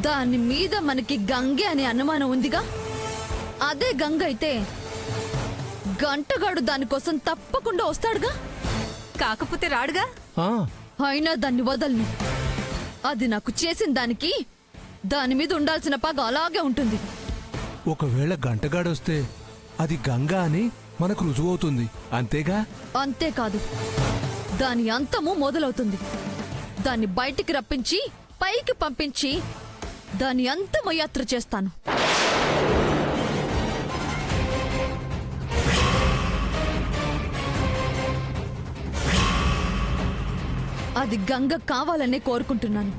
దాని మీద మనకి గంగే అనే అనుమానం ఉందిగా. అదే గంగ అయితే గంటగాడు దానికోసం తప్పకుండా వస్తాడుగా. కాకపోతే రాడుగా. అయినా దాన్ని వదలను. అది నాకు చేసిన దానికి దాని మీద ఉండాల్సిన పగ అలాగే ఉంటుంది. ఒకవేళ గంటగాడొస్తే అది గంగా అని మనకు రుజువవుతుంది, అంతేగా? అంతేకాదు, దాని అంతము మొదలవుతుంది. దాన్ని బయటికి రప్పించి పైకి పంపించి దాని అంతమయాత్ర చేస్తాను. అది గంగ కావాలనే కోరుకుంటున్నాను.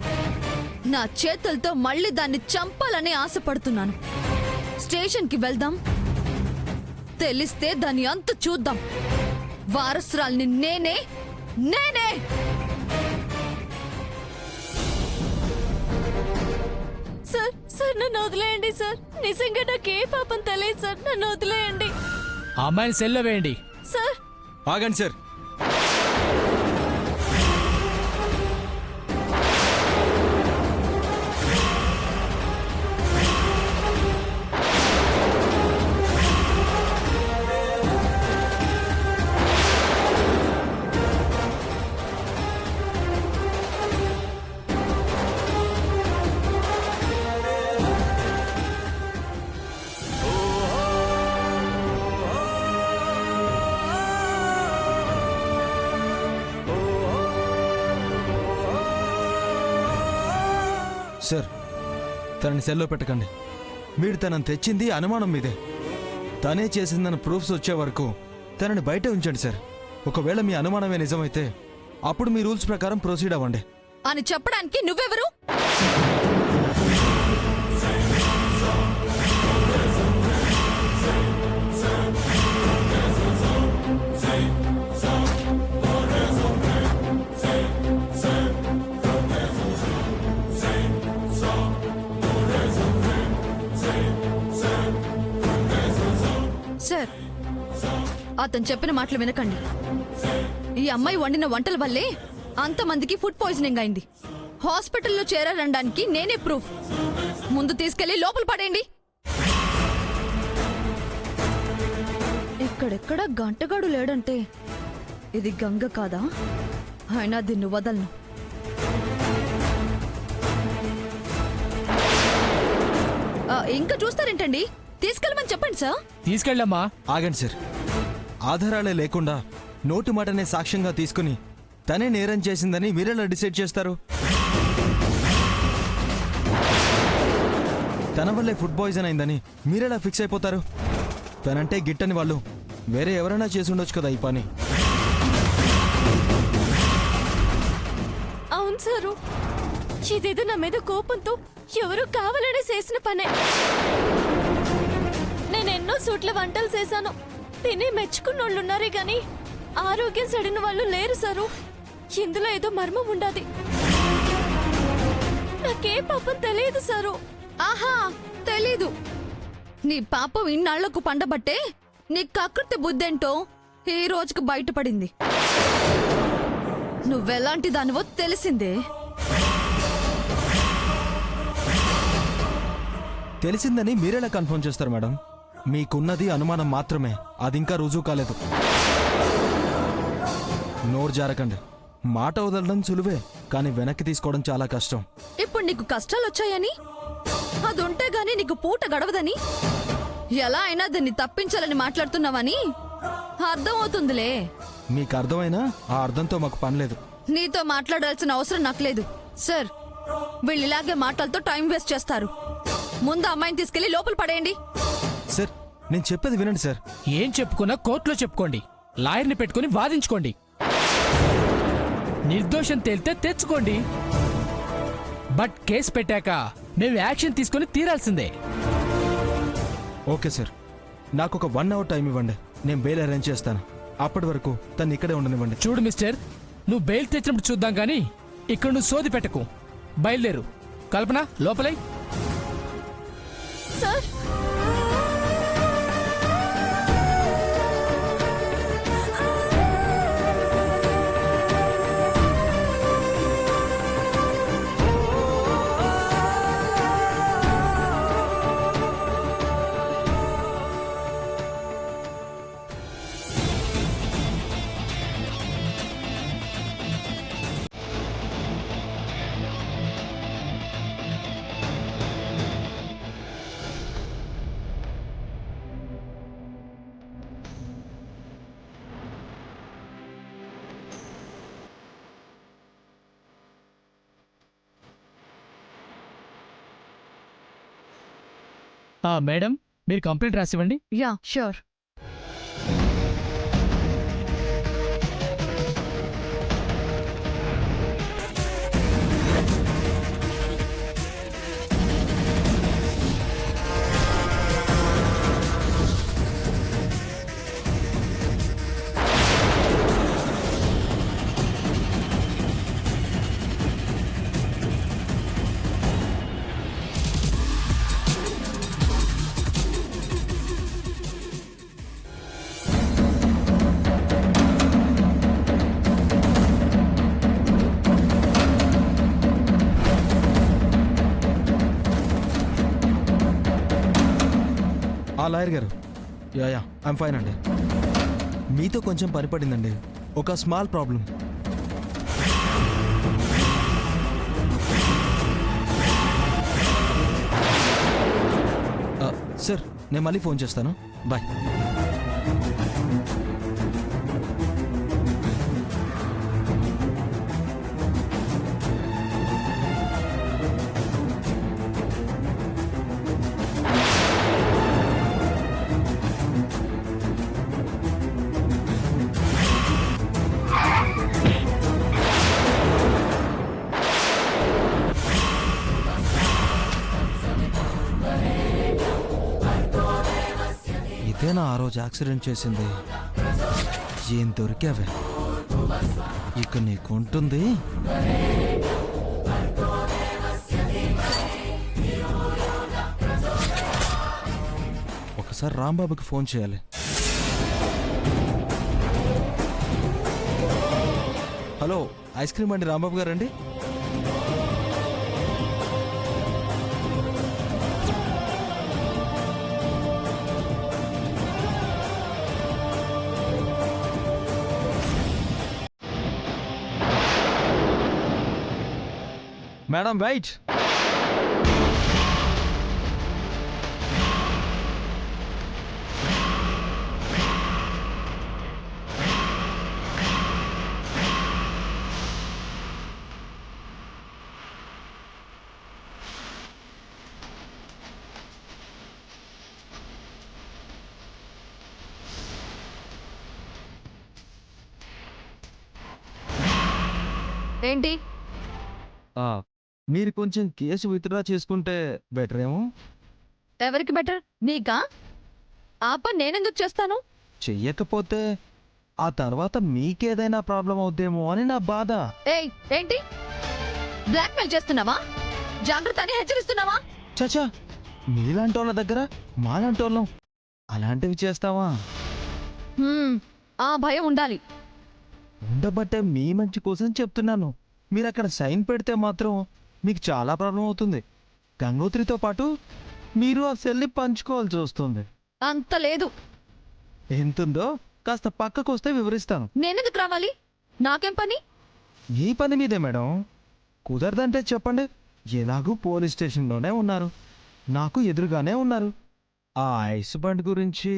నా చేతులతో మళ్ళీ దాన్ని చంపాలనే ఆశపడుతున్నాను. స్టేషన్కి వెళ్దాం, తెలిస్తే దాని అంత చూద్దాం. వారసురాల్ని నేనే నేనే సార్ సార్ నన్ను వదిలేయండి సార్. నిజంగా నాకే పాపం తెలియదు సార్. నన్ను వదిలేయండి. ఆ అమ్మాయిని సెల్లో వేయండి. సార్ ఆగండి సార్. సార్, తనని సెల్లో పెట్టకండి. మీరు తనని తెచ్చింది అనుమానం మీదే. తనే చేసిందన్న ప్రూఫ్స్ వచ్చే వరకు తనని బయట ఉంచండి సార్. ఒకవేళ మీ అనుమానమే నిజమైతే అప్పుడు మీ రూల్స్ ప్రకారం ప్రొసీడ్ అవ్వండి అని చెప్పడానికి నువ్వెవరు? సార్, అతను చెప్పిన మాటలు వినకండి. ఈ అమ్మాయి వండిన వంటల వల్లే అంతమందికి ఫుడ్ పాయిజనింగ్ అయింది. హాస్పిటల్లో చేరారనడానికి నేనే ప్రూఫ్. ముందు తీసుకెళ్లి లోపల పడేయండి. ఇక్కడెక్కడ గంటగాడు లేడంటే ఇది గంగ కాదా? అయినా దీన్ని వదలను. ఇంకా చూస్తారేంటండి? తీసుకెళ్ళమని చెప్పండి సార్. తీసుకెళ్ళమ్మా. ఆగండి సార్. ఆధారాలే లేకుండా నోటి మాటనే సాక్ష్యంగా తీసుకుని తనే నేరం చేసిందని మీరెలా డిసైడ్ చేస్తారు? తన వల్లే ఫుడ్ పాయిజన్ అయిందని మీరెలా ఫిక్స్ అయిపోతారు? తనంటే గిట్టని వాళ్ళు వేరే ఎవరైనా చేసి ఉండొచ్చు కదా ఈ పని. అవును సారు, ఇదేదో నా మీద కోపంతో ఎవరో కావాలనే చేసిన పనే. నేను ఎన్నో సూట్ల వంటలు చేశాను, తిని మెచ్చుకున్నోళ్ళున్నారే గాని ఆరోగ్యం సడిన వాళ్ళు లేరు సారు. ఇందులో ఏదో మర్మం ఉండాది. నాకే పాపం తెలియదు సారు. ఆహా, తెలీదు. నీ పాపం ఇన్నాళ్లకు పండబట్టే నీ కకృతి బుద్ధేంటో ఈ రోజుకు బయటపడింది. నువ్వెలాంటి దానివో తెలిసిందే. తెలిసిందని మీరెలా కన్ఫర్మ్ చేస్తారు మేడం? మీకున్నది అనుమానం మాత్రమే, అది ఇంకా రుజువు కాలేదు. నోరు జారకండి. మాట వదలడం సులువే, కానీ వెనక్కి తీసుకోవడం చాలా కష్టం. ఇప్పుడు నీకు కష్టాలు వచ్చాయని, అది ఉంటే గాని నీకు పూట గడవదని, ఎలా అయినా దాన్ని తప్పించాలని మాట్లాడుతున్నావని అర్థం అవుతుందిలే. మీకు అర్థమైనా ఆ అర్థంతో మాకు పనిలేదు. నీతో మాట్లాడాల్సిన అవసరం నాకు లేదు. సార్, వీళ్ళు ఇలాగే మాటలతో టైం వేస్ట్ చేస్తారు. ముందు అమ్మాయిని తీసుకెళ్లి లోపల పడేయండి. సార్, నేను చెప్పేది వినండి సార్. ఏం చెప్పుకున్నా కోర్టులో చెప్పుకోండి. లాయర్ని పెట్టుకుని వాదించుకోండి. నిర్దోషం తేలితే తెచ్చుకోండి. బట్ కేసు పెట్టాక మేము యాక్షన్ తీసుకుని తీరాల్సిందే. ఓకే సార్, నాకు ఒక 1 hour టైం ఇవ్వండి. నేను బెయిల్ అరేంజ్ చేస్తాను. అప్పటి వరకు తను ఇక్కడే ఉండనివ్వండి. చూడు మిస్టర్, నువ్వు బెయిల్ తెచ్చినప్పుడు చూద్దాం కానీ ఇక్కడ నువ్వు సోది పెట్టకు. బయలుదేరు. కల్పన, లోపలై. సార్ మేడం మీరు కంప్లైంట్ రాసివ్వండి. Ya sure. లాయర్ గారు, యా ఐమ్ ఫైన్ అండి. మీతో కొంచెం పని పడిందండి, ఒక స్మాల్ ప్రాబ్లం. సార్ నేను మళ్ళీ ఫోన్ చేస్తాను, బాయ్. ఇదేనా ఆ రోజు యాక్సిడెంట్ చేసింది? ఏం దొరికావే? ఇక నీకుంటుంది. ఒకసారి రాంబాబుకి ఫోన్ చేయాలి. హలో, ఐస్ క్రీమ్ అండి రాంబాబు గారండి? Madam wait. ఏంటి? మీరు కొంచెం కేసు విత్డ్రా చేసుకుంటే బెటర్ ఏమో. ఎవరికి బెటర్? నీకా? ఆ పని నేనెందుకు చేస్తాను? చెయ్యకపోతే ఆ తర్వాత మీకేదైనా ప్రాబ్లం అవుద్దేమో అని నా బాధ. ఏయ్ ఏంటి? బ్లాక్మెయిల్ చేస్తున్నావా? జాగ్రత్త అని హెచ్చరిస్తున్నావా? చచా, మీలాంటి వాళ్ళ దగ్గర మాలాంటి వాళ్ళం అలాంటివి చేస్తావా? ఆ భయం ఉండాలి. ఉండబట్టే మీ మంచి కోసం చెప్తున్నాను. మీరు అక్కడ సైన్ పెడితే మాత్రం మీకు చాలా ప్రాబ్లం అవుతుంది. గంగోత్రితో పాటు మీరు ఆ సెల్ని పంచుకోవాల్సి వస్తుంది. అంత లేదు. ఎంతుందో కాస్త పక్కకు వస్తే వివరిస్తాను. నేనెందుకు రావాలి? నాకేం పని? ఈ పని మీదే మేడం. కుదరదంటే చెప్పండి. ఎలాగూ పోలీస్ స్టేషన్లోనే ఉన్నారు, నాకు ఎదురుగానే ఉన్నారు. ఆ ఐస్ బండ్ గురించి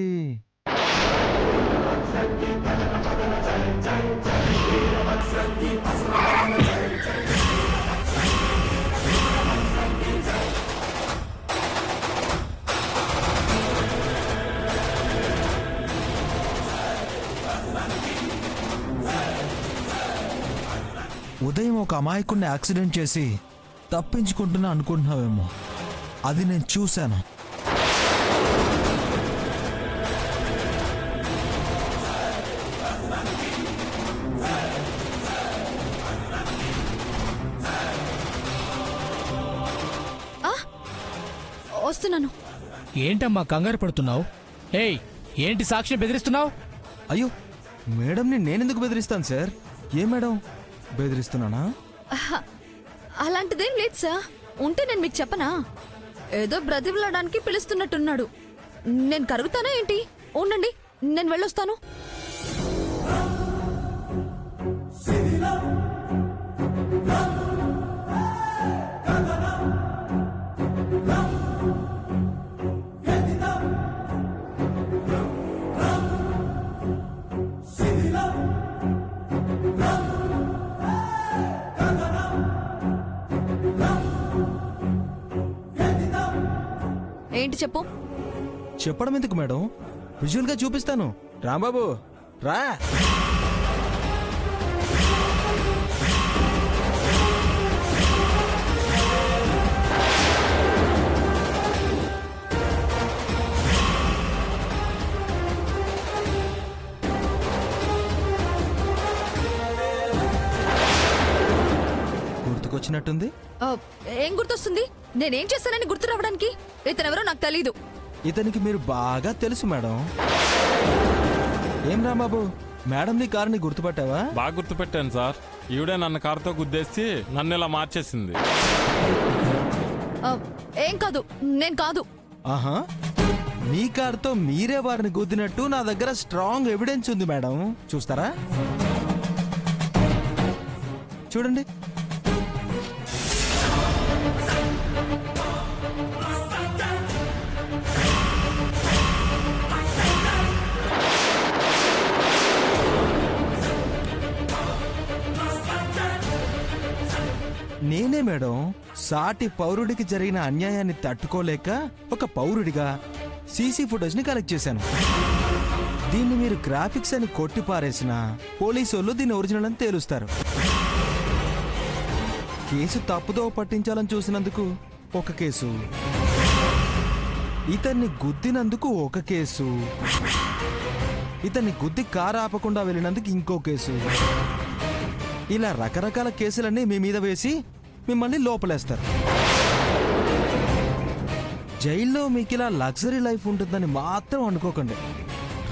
ఉదయం ఒక అమాయకుడిని యాక్సిడెంట్ చేసి తప్పించుకుంటున్నా అనుకుంటున్నావేమో. అది నేను చూశాను. వస్తున్నాను. ఏంటమ్మా కంగారు పడుతున్నావు? ఏయ్ ఏంటి సాక్షిని బెదిరిస్తున్నావు? అయ్యో, మేడంని నేనెందుకు బెదిరిస్తాను సార్? ఏ మేడం బెదిరిస్తున్నానా? అలాంటిదేం లేదు సార్. ఉంటే నేను మీకు చెప్పనా? ఏదో బ్రతిమలాడడానికి పిలుస్తున్నట్టున్నాడు. నేను కరుగుతానా ఏంటి? ఉండండి, నేను వెళ్ళొస్తాను. ఏంటి చెప్పు. చెప్పడం ఎందుకు మేడం, విజువల్గా చూపిస్తాను. రాంబాబు రా. గుర్తుకొచ్చినట్టుంది. ఆ, ఏం గుర్తొస్తుంది? నేనేం చేస్తానని గుర్తు రావడానికి? ఇతనెవరో నాకు తెలీదు. ఇతనికి మీరు బాగా తెలుసు మేడం. ఏం రాంబాబు, మేడం నీ కారుని గుర్తుపట్టావా? బాగా గుర్తుపెట్టాను సార్. ఈవిడే నన్ను కారుతో గుద్దేసి నన్ను ఇలా మార్చేసింది. ఆ, ఏం కాదు, నేను కాదు. ఆహా, మీ కారుతో మీరే వారిని గుద్దినట్టు నా దగ్గర స్ట్రాంగ్ ఎవిడెన్స్ ఉంది మేడం. చూస్తారా? చూడండి. నేనే మేడం. సాటి పౌరుడికి జరిగిన అన్యాయాన్ని తట్టుకోలేక ఒక పౌరుడిగా సీసీ ఫుటేజ్ ని కలెక్ట్ చేశాను. దీన్ని మీరు గ్రాఫిక్స్ అని కొట్టిపారేసిన పోలీసు వాళ్ళు దీన్ని ఒరిజినల్ అని తేలుస్తారు. కేసు తప్పుదో పట్టించాలని చూసినందుకు ఒక కేసు, ఇతన్ని గుద్దినందుకు ఒక కేసు, ఇతన్ని గుద్ది కారు ఆపకుండా వెళ్ళినందుకు ఇంకో కేసు, ఇలా రకరకాల కేసులన్నీ మీ మీద వేసి మిమ్మల్ని లోపలేస్తారు. జైల్లో మీకు ఇలా లగ్జరీ లైఫ్ ఉంటుందని మాత్రం అనుకోకండి.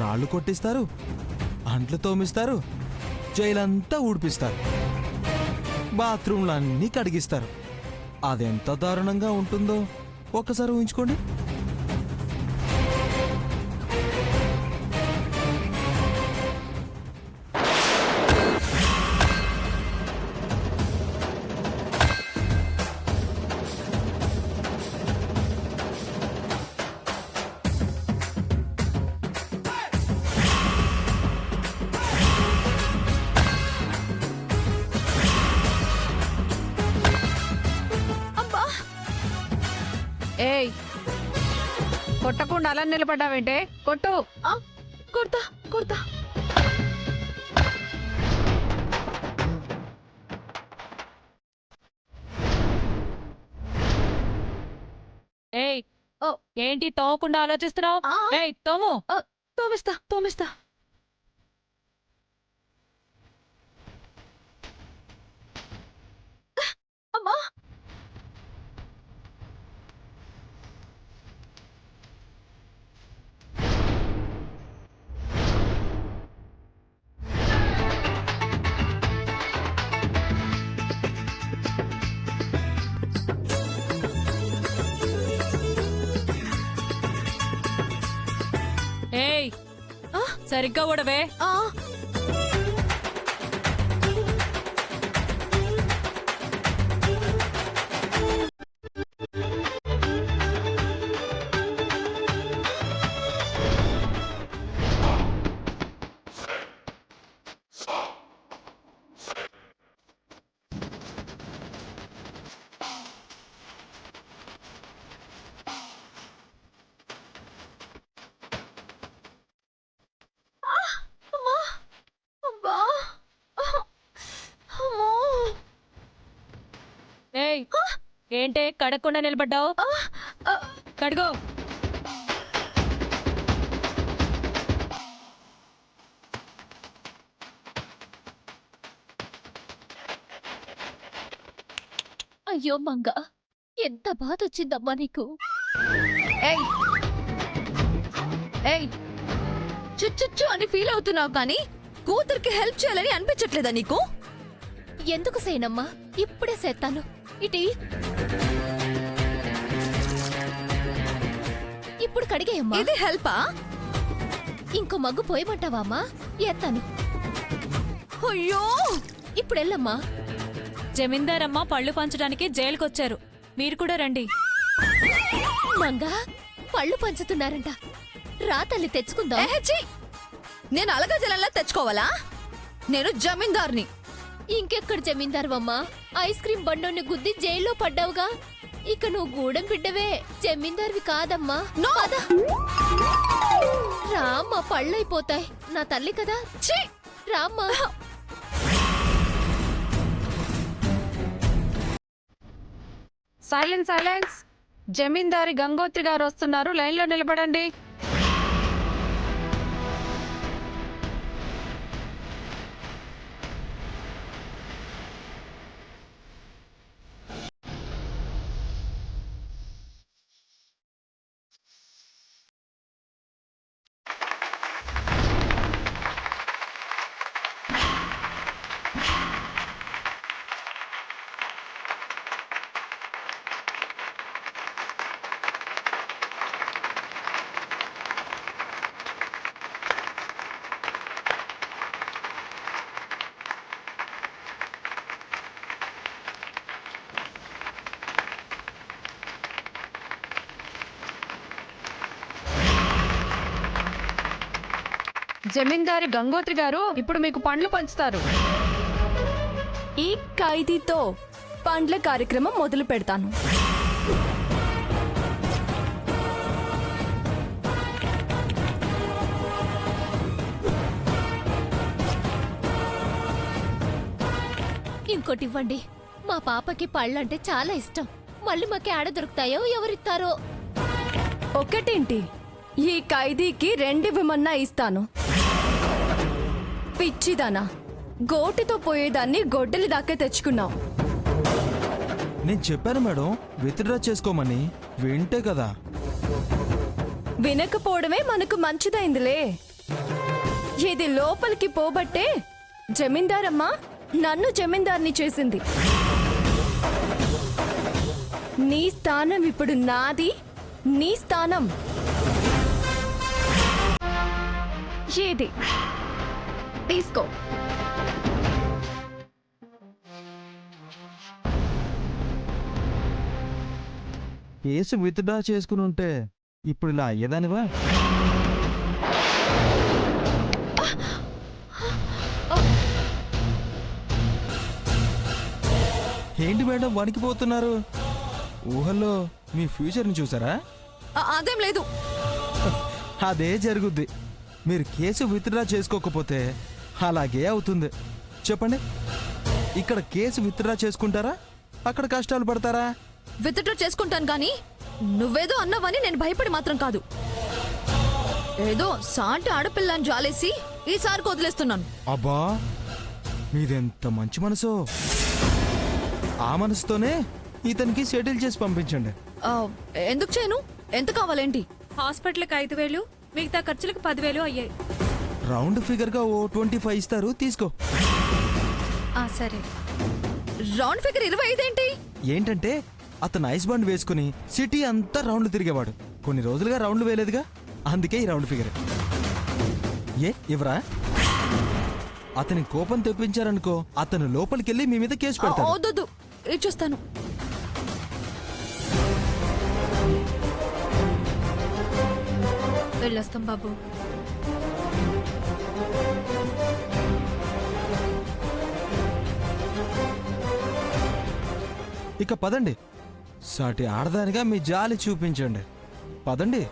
రాళ్ళు కొట్టిస్తారు, అంట్లు తోమిస్తారు, జైలంతా ఊడిపిస్తారు, బాత్రూంలన్నీ కడిగిస్తారు. అదెంత దారుణంగా ఉంటుందో ఒక్కసారి ఊహించుకోండి. ఏయ్, కొట్టకుండా అలా నిలబడ్డావేంటే? కొట్టు. ఆ, కొడతా కొడతా. ఏయ్, ఓ, ఏంటి తోవకుండా ఆలోచిస్తున్నావు? ఆ. ఏయ్, తోము. ఆ, తోమిస్తా తోమిస్తా. అమ్మా, ఏయ్, సరిగ్గా ఊడవే. ఆ, అమ్మా, అబ్బా, అమ్మో. ఏయ్, ఏంటే కడగకుండా నిలబడ్డావు? ఆ, కడుగు. అయ్యో మంగ, ఎంత బాధ వచ్చిందమ్మా నీకు. ఏయ్ ఏయ్, చుచ్చు అని ఫీల్ అవుతున్నావు కానీ కూతురికి హెల్ప్ చేయాలని అనిపించట్లేదా నీకు? ఎందుకు సేనమ్మా, ఇప్పుడే సేత్తాను. ఇటీ ఇప్పుడు కడిగేయమ్మా. ఇది హెల్పా? ఇంకో మగ్గు పోయమంటావా అమ్మా? ఎత్తాను. అయ్యో, ఇప్పుడు వెళ్ళమ్మా. జమీందారమ్మ పళ్ళు పంచడానికి జైలుకొచ్చారు. మీరు కూడా రండి. మంగా, పళ్ళు పంచుతున్నారంట. రా తల్లి, తెచ్చుకుందాం. ఏహెచ్చి, నేను అలగా జలంలా తెచ్చుకోవాలా? నేను జమీందార్ని. ఇంకెక్కడ జమీందారువమ్మా? ఐస్ క్రీం బండోని గుద్ది జైల్లో పడ్డావుగా. ఇక నువ్వు గూడెం బిడ్డవే జమీందార్వి కాదమ్మా. పద. రామ్మా, పళ్ళైపోతాయి. నా తల్లి కదా. ఛీ! రామ్మా. Silence silence. జమీందారి గంగోత్రి గారు వస్తున్నారు, లైన్లో నిలబడండి. జమీందారి గంగోత్రి గారు ఇప్పుడు మీకు పండ్లు పంచుతారు. ఈ ఖైదీతో పండ్ల కార్యక్రమం మొదలు పెడతాను. ఇంకోటి ఇవ్వండి. మా పాపకి పళ్ళంటే చాలా ఇష్టం. మళ్ళీ మాకు ఆడ దొరుకుతాయో ఎవరిస్తారో. ఒకటేంటి, ఈ ఖైదీకి 2 ఇవ్వమన్నా ఇస్తాను. పిచ్చిదానా, గోటితో పోయేదాన్ని గొడ్డలి దాకా తెచ్చుకున్నావు. నేను చెప్పాను మేడం విత్డ్రా చేసుకోమని, వింటే కదా. వినకపోవడమే మనకు మంచిదైందిలే. ఇది లోపలికి పోబట్టే జమీందారమ్మ నన్ను జమీందార్ని చేసింది. నీ స్థానం ఇప్పుడు నాది, నీ స్థానం ఏది? తీసుకో. కేసు విత్డ్రా చేసుకుని ఉంటే ఇప్పుడు ఇలా అయ్యేదానివా? ఏంటి మేడం వణికిపోతున్నారు? ఊహల్లో మీ ఫ్యూచర్ని చూసారా? అదేం లేదు. అదే జరుగుద్ది. మీరు కేసు విత్డ్రా చేసుకోకపోతే అలాగే అవుతుంది. చెప్పండి, ఇక్కడ కేసు విత్డ్రా చేసుకుంటారా, అక్కడ కష్టాలు పడతారా? విత్డ్రా చేసుకుంటాను కానీ నువ్వేదో అన్నావని నేను భయపడి మాత్రం కాదు. ఏదో సాటి ఆడపిల్లని జాలేసి ఈసారి వదిలేస్తున్నాను. అబ్బా, మీదెంత మంచి మనసు. ఆ మనసుతోనే ఇతనికి సెటిల్ చేసి పంపించండి. ఆ, ఎందుకు చేయను? ఎంత కావాలేంటి? హాస్పిటల్కి 5,000, మిగతా ఖర్చులకు 10,000 అయ్యాయి. రౌండ్ ఫిగర్ గా ఓ 25 ఇస్తారు, తీసుకో. సరే. రౌండ్ ఫిగర్ 25 ఏంటి? ఏంటంటే అతను ఐస్ బండ్ వేసుకుని సిటీ అంతా రౌండ్లు తిరిగేవాడు. కొన్ని రోజులుగా రౌండ్లు వేయలేదుగా, అందుకే ఈ రౌండ్ ఫిగర్. ఇవరా? అతని కోపం తెప్పించారనుకో, అతను లోపలికెళ్ళి మీ మీద కేసు పెడతాడు. వద్దు, ఇచ్చేస్తాను. వెళ్ళొస్తాం బాబు. ఇక పదండి, సాటి ఆడదానిగా మీ జాలి చూపించండి. పదండి.